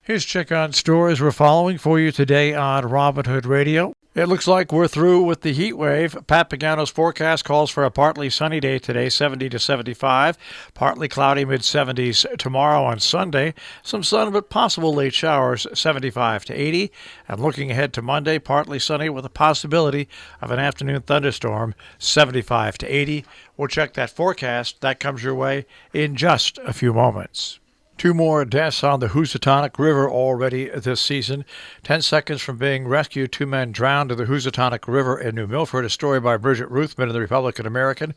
Here's check on stories we're following for you today on Robin Hood Radio. It looks like we're through with the heat wave. Pat Pagano's forecast calls for a partly sunny day today, 70 to 75. Partly cloudy, mid-70s tomorrow on Sunday. Some sun but possible late showers, 75 to 80. And looking ahead to Monday, partly sunny with a possibility of an afternoon thunderstorm, 75 to 80. We'll check that forecast. That comes your way in just a few moments. 2 more deaths on the Housatonic River already this season. 10 seconds from being rescued, 2 men drowned in the Housatonic River in New Milford. A story by Bridget Ruthman in the Republican American.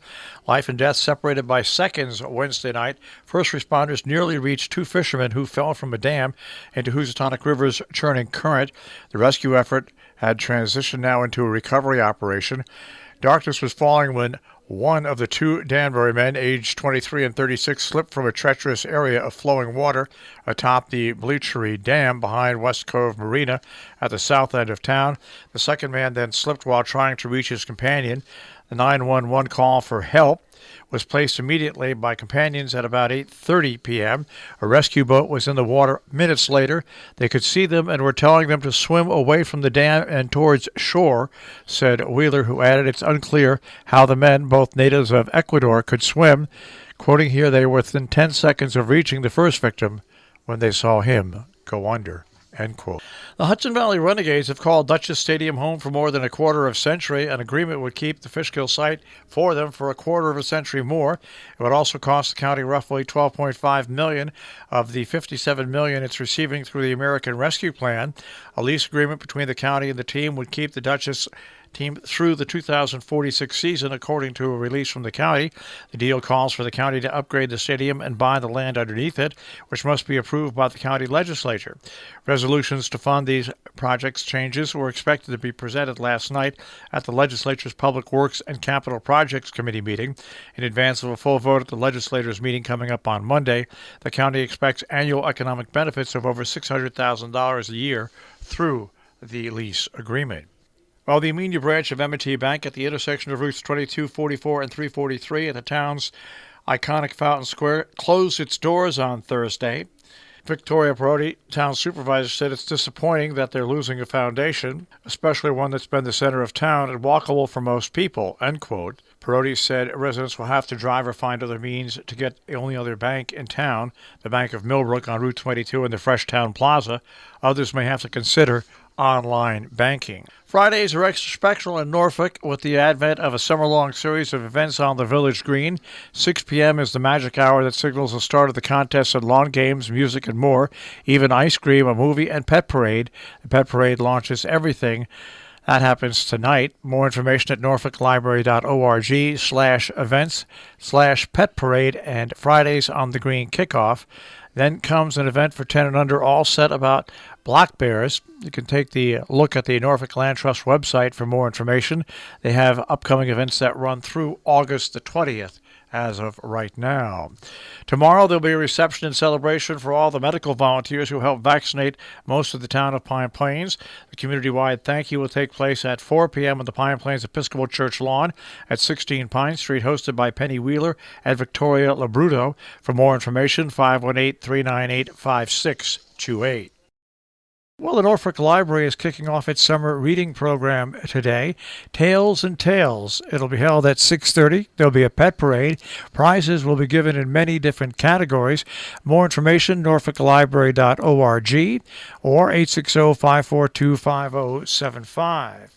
Life and death separated by seconds Wednesday night. First responders nearly reached 2 fishermen who fell from a dam into Housatonic River's churning current. The rescue effort had transitioned now into a recovery operation. Darkness was falling when one of the 2 Danbury men, aged 23 and 36, slipped from a treacherous area of flowing water atop the Bleachery Dam behind West Cove Marina at the south end of town. The second man then slipped while trying to reach his companion. The 911 call for help was placed immediately by companions at about 8:30 p.m. A rescue boat was in the water minutes later. They could see them and were telling them to swim away from the dam and towards shore, said Wheeler, who added it's unclear how the men, both natives of Ecuador, could swim. Quoting here, they were within 10 seconds of reaching the first victim when they saw him go under. End quote. The Hudson Valley Renegades have called Dutchess Stadium home for more than a quarter of a century. An agreement would keep the Fishkill site for them for a quarter of a century more. It would also cost the county roughly $12.5 million of the $57 million it's receiving through the American Rescue Plan. A lease agreement between the county and the team would keep the Dutchess team through the 2046 season, according to a release from the county. The deal calls for the county to upgrade the stadium and buy the land underneath it, which must be approved by the county legislature. Resolutions to fund these projects changes were expected to be presented last night at the legislature's Public Works and Capital Projects Committee meeting. In advance of a full vote at the legislators' meeting coming up on Monday, the county expects annual economic benefits of over $600,000 a year through the lease agreement. Well, the Amenia branch of M&T Bank at the intersection of routes 22, 44, and 343 at the town's iconic Fountain Square closed its doors on Thursday. Victoria Perotti, town supervisor, said it's disappointing that they're losing a foundation, especially one that's been the center of town and walkable for most people, end quote. Perotti said residents will have to drive or find other means to get the only other bank in town, the Bank of Millbrook on Route 22 in the Freshtown Plaza. Others may have to consider online banking. Fridays are extra special in Norfolk with the advent of a summer-long series of events on the Village Green. 6 p.m. is the magic hour that signals the start of the contest and lawn games, music, and more. Even ice cream, a movie, and pet parade. The pet parade launches everything. That happens tonight. More information at norfolklibrary.org/events/pet parade and Fridays on the Green kickoff. Then comes an event for 10 and under, all set about black bears. You can take the look at the Norfolk Land Trust website for more information. They have upcoming events that run through August the 20th as of right now. Tomorrow there'll be a reception and celebration for all the medical volunteers who help vaccinate most of the town of Pine Plains. The community-wide thank you will take place at 4 p.m. on the Pine Plains Episcopal Church lawn at 16 Pine Street, hosted by Penny Wheeler and Victoria Labruto. For more information, 518-398-5628. Well, the Norfolk Library is kicking off its summer reading program today. Tales and Tales. It'll be held at 6:30. There'll be a pet parade. Prizes will be given in many different categories. More information, norfolklibrary.org or 860-542-5075.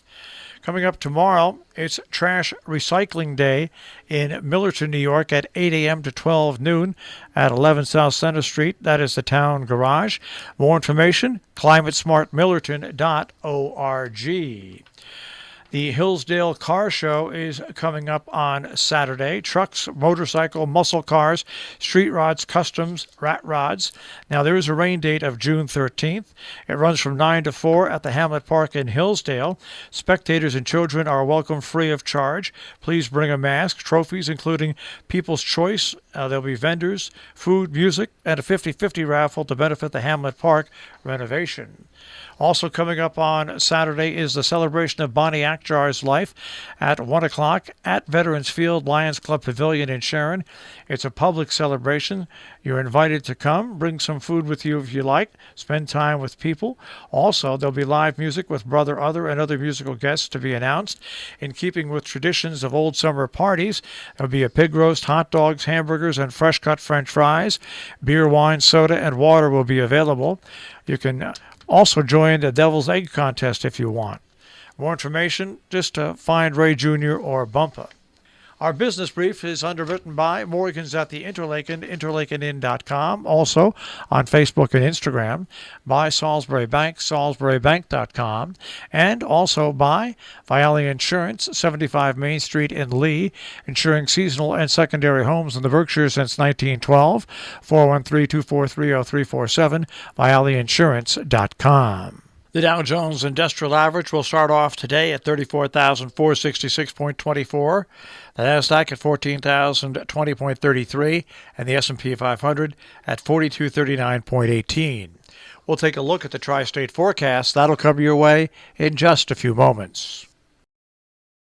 Coming up tomorrow, it's Trash Recycling Day in Millerton, New York at 8 a.m. to 12 noon at 11 South Center Street. That is the town garage. More information, climatesmartmillerton.org. The Hillsdale Car Show is coming up on Saturday. Trucks, motorcycle, muscle cars, street rods, customs, rat rods. Now, there is a rain date of June 13th. It runs from 9 to 4 at the Hamlet Park in Hillsdale. Spectators and children are welcome free of charge. Please bring a mask. Trophies, including People's Choice There'll be vendors, food, music, and a 50-50 raffle to benefit the Hamlet Park renovation. Also coming up on Saturday is the celebration of Bonnie Akjar's life at 1 o'clock at Veterans Field Lions Club Pavilion in Sharon. It's a public celebration. You're invited to come. Bring some food with you if you like. Spend time with people. Also, there'll be live music with Brother Other and other musical guests to be announced. In keeping with traditions of old summer parties, there'll be a pig roast, hot dogs, hamburgers, and fresh-cut French fries. Beer, wine, soda, and water will be available. You can also join the Devil's Egg Contest if you want. More information, just find Ray Jr. or Bumpa. Our business brief is underwritten by Morgan's at the Interlaken, interlakenin.com, also on Facebook and Instagram, by Salisbury Bank, salisburybank.com, and also by Viali Insurance, 75 Main Street in Lee, insuring seasonal and secondary homes in the Berkshires since 1912, 413-243-0347, vialiinsurance.com. The Dow Jones Industrial Average will start off today at 34,466.24, the Nasdaq at 14,020.33, and the S&P 500 at 4239.18. We'll take a look at the tri-state forecast. That'll come your way in just a few moments.